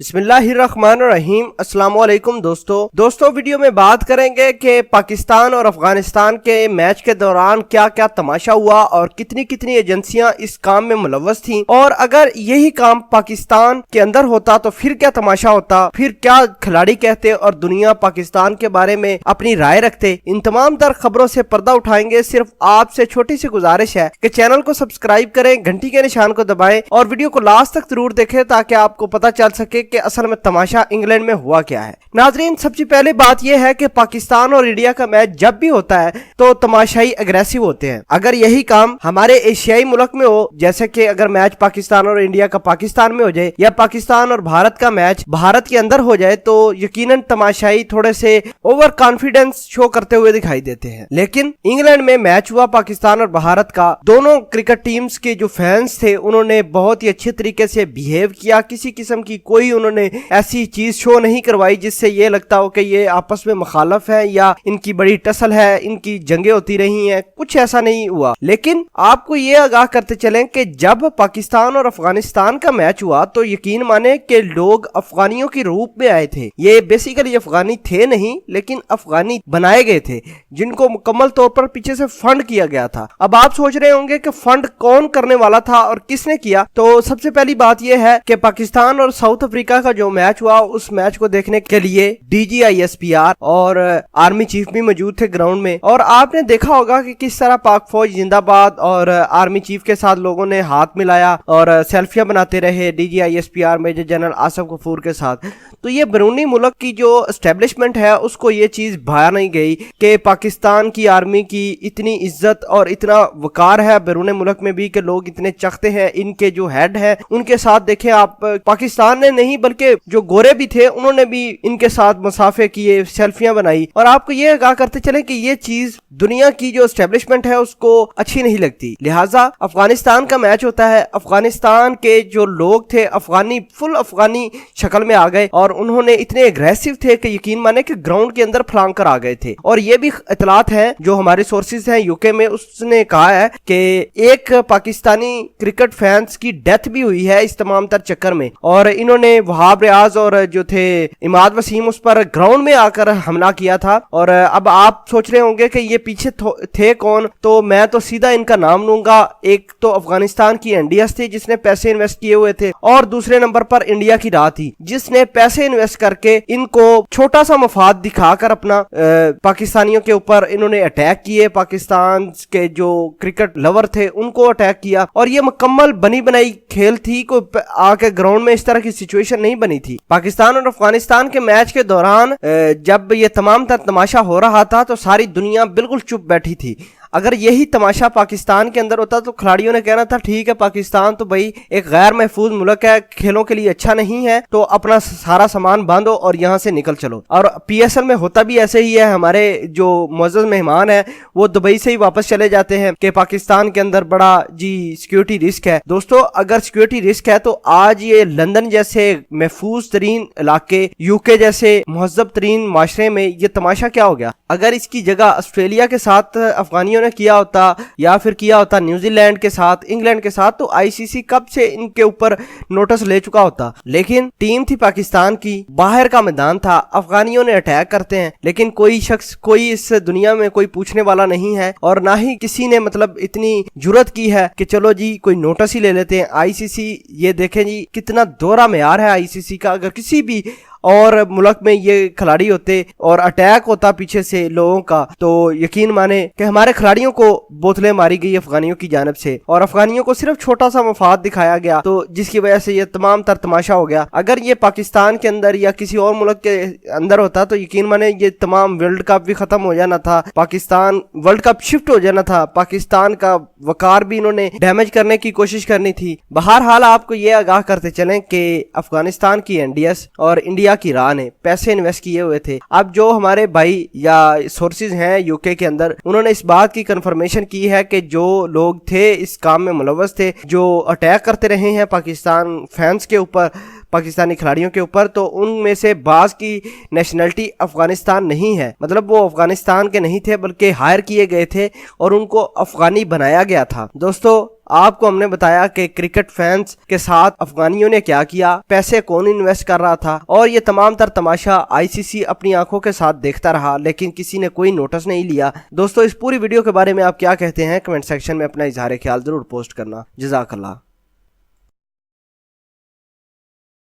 बिस्मिल्लाहिर्रहमानिर्रहीम। अस्सलाम वालेकुम दोस्तों वीडियो में बात करेंगे कि पाकिस्तान और अफगानिस्तान के मैच के दौरान क्या क्या तमाशा हुआ और कितनी कितनी एजेंसियां इस काम में मुलव्वस थीं, और अगर यही काम पाकिस्तान के अंदर होता तो फिर क्या तमाशा होता, फिर क्या खिलाड़ी कहते और दुनिया पाकिस्तान के बारे में अपनी राय रखते। इन तमाम तर खबरों से पर्दा उठाएंगे। सिर्फ आपसे छोटी सी गुजारिश है कि चैनल को सब्सक्राइब करें, घंटी के निशान को दबाएं और वीडियो को लास्ट तक जरूर देखें ताकि आपको पता चल सके कि असल में तमाशा इंग्लैंड में हुआ क्या है। नाजरीन, सबसे पहले बात यह है कि पाकिस्तान और इंडिया का मैच जब भी होता है तो तमाशाई अग्रेसिव होते हैं। अगर यही काम हमारे एशियाई मुल्क में हो, जैसे कि अगर मैच पाकिस्तान और इंडिया का पाकिस्तान में हो जाए या पाकिस्तान और भारत का मैच भारत के अंदर हो जाए, तो यकीनन तमाशाई थोड़े से ओवर कॉन्फिडेंस शो करते हुए दिखाई देते हैं। लेकिन इंग्लैंड में मैच हुआ पाकिस्तान और भारत का, दोनों क्रिकेट टीम्स के जो फैंस थे उन्होंने बहुत ही अच्छे तरीके से बिहेव किया। किसी किस्म की कोई उन्होंने ऐसी चीज शो नहीं करवाई जिससे ये लगता हो कि ये आपस में मुखालफ है या इनकी बड़ी टसल है, इनकी जंगें होती रही हैं। कुछ ऐसा नहीं हुआ। लेकिन आपको ये आगाह करते चलें कि जब पाकिस्तान और अफगानिस्तान का मैच हुआ तो यकीन माने कि लोग अफगानियों के रूप में आए थे। ये बेसिकली अफगानी थे नहीं, लेकिन अफगानी बनाए गए थे जिनको मुकम्मल तौर पर पीछे से फंड किया गया था। अब आप सोच रहे होंगे कि फंड कौन करने वाला था और किसने किया। तो सबसे पहली बात यह है कि पाकिस्तान और साउथ अफ्रीका का जो मैच हुआ, उस मैच को देखने के लिए DGISPR और आर्मी चीफ भी मौजूद थे ग्राउंड में। और आपने देखा होगा कि किस तरह पाक फौज जिंदाबाद और आर्मी चीफ के साथ लोगों ने हाथ मिलाया और सेल्फियां बनाते रहे DGISPR major general Asif Ghafoor के साथ। तो ये बैरूनी मुल्क की जो एस्टेब्लिशमेंट है उसको ये चीज भाया नहीं गई कि पाकिस्तान की आर्मी की इतनी इज्जत और इतना वकार है बैरून मुल्क में भी कि लोग इतने चखते हैं। इनके जो हेड है उनके साथ देखें आप, पाकिस्तान ने नहीं बल्कि जो गोरे भी थे उन्होंने भी इनके साथ मुसाफे किए, सेल्फियां बनाई। और आपको ये आगाह करते चले कि ये चीज दुनिया की जो एस्टेब्लिशमेंट है उसको अच्छी नहीं लगती। लिहाजा अफगानिस्तान का मैच होता है, अफगानिस्तान के जो लोग थे अफगानी फुल अफगानी शक्ल में आ गए और उन्होंने इतने एग्रेसिव थे कि यकीन माने कि ग्राउंड के अंदर फलांग कर आ गए थे। और ये भी इतलात है जो हमारे सोर्सेज हैं यूके में, उसने कहा है कि एक पाकिस्तानी क्रिकेट फैंस की डेथ भी हुई है इस तमाम तर चक्कर में। और इन्होंने वहाब रियाज और जो थे इमाद वसीम उस पर ग्राउंड में आकर हमला किया था। और अब आप सोच रहे होंगे कि ये पीछे थे कौन, तो मैं तो सीधा इनका नाम लूंगा। एक तो अफगानिस्तान की एनडीएस थी जिसने पैसे इन्वेस्ट किए हुए थे, और दूसरे नंबर पर इंडिया की राह थी जिसने पैसे इन्वेस्ट करके इनको छोटा सा मफाद दिखाकर अपना पाकिस्तानियों के ऊपर इन्होंने अटैक किए। पाकिस्तान के जो क्रिकेट लवर थे उनको अटैक किया और ये मुकम्मल बनी बनाई खेल थी। कोई आके ग्राउंड में इस तरह की सिचुएशन नहीं बनी थी। पाकिस्तान और अफगानिस्तान के मैच के दौरान जब ये तमाम तर तमाशा हो रहा था तो सारी दुनिया बिल्कुल चुप बैठी थी। अगर यही तमाशा पाकिस्तान के अंदर होता तो खिलाड़ियों ने कहना था ठीक है, पाकिस्तान तो भाई एक गैर महफूज मुल्क है, खेलों के लिए अच्छा नहीं है, तो अपना सारा सामान बांधो और यहाँ से निकल चलो। और PSL में होता भी ऐसे ही है। हमारे जो मुअज़्ज़ज़ मेहमान है वो दुबई से ही वापस चले जाते हैं कि पाकिस्तान के अंदर बड़ा जी सिक्योरिटी रिस्क है। दोस्तों, अगर सिक्योरिटी रिस्क है तो आज ये लंदन जैसे महफूज तरीन इलाके, यूके जैसे महज़्ज़ब तरीन माशरे में ये तमाशा क्या हो गया। अगर इसकी जगह ऑस्ट्रेलिया के साथ अफगानियों ने किया होता या फिर किया होता न्यूजीलैंड के साथ, इंग्लैंड के साथ, तो ICC कब से इनके ऊपर नोटिस ले चुका होता। लेकिन टीम थी पाकिस्तान की, बाहर का मैदान था, अफगानियों ने अटैक करते हैं, लेकिन कोई शख्स, कोई इस दुनिया में कोई पूछने वाला नहीं है और ना ही किसी ने मतलब इतनी जुर्रत की है कि चलो जी कोई नोटिस ही ले लेते हैं। ICC, ये देखें जी कितना दोहरा मेयार है ICC का। अगर किसी भी और मुल्क में ये खिलाड़ी होते और अटैक होता पीछे से लोगों का, तो यकीन माने कि हमारे खिलाड़ियों को बोतलें मारी गई अफगानियों की जानिब से और अफगानियों को सिर्फ छोटा सा मफाद दिखाया गया, तो जिसकी वजह से ये तमाम तर तमाशा हो गया। अगर ये पाकिस्तान के अंदर या किसी और मुल्क के अंदर होता तो यकीन माने ये तमाम वर्ल्ड कप भी खत्म हो जाना था, पाकिस्तान वर्ल्ड कप शिफ्ट हो जाना था, पाकिस्तान का वकार भी इन्होंने डैमेज करने की कोशिश करनी थी। बहरहाल आपको ये आगाह करते चलें कि अफगानिस्तान की NDS और इंडिया की राह ने पैसे इन्वेस्ट किए हुए थे। अब जो हमारे भाई या सोर्सेज हैं यूके के अंदर, उन्होंने इस बात की कंफर्मेशन की है कि जो लोग थे इस काम में मुलव्वस थे, जो अटैक करते रहे हैं पाकिस्तान फैंस के ऊपर, पाकिस्तानी खिलाड़ियों के ऊपर, तो उनमें से बाज की नेशनलिटी अफगानिस्तान नहीं है, मतलब वो अफगानिस्तान के नहीं थे बल्कि हायर किए गए थे और उनको अफगानी बनाया गया था। दोस्तों आपको हमने बताया कि क्रिकेट फैंस के साथ अफगानियों ने क्या किया, पैसे कौन इन्वेस्ट कर रहा था, और ये तमाम तर तमाशा आईसीसी अपनी आंखों के साथ देखता रहा लेकिन किसी ने कोई नोटिस नहीं लिया। दोस्तों इस पूरी वीडियो के बारे में आप क्या कहते हैं, कमेंट सेक्शन में अपना इजहार ख्याल जरूर पोस्ट करना। जज़ाकल्लाह।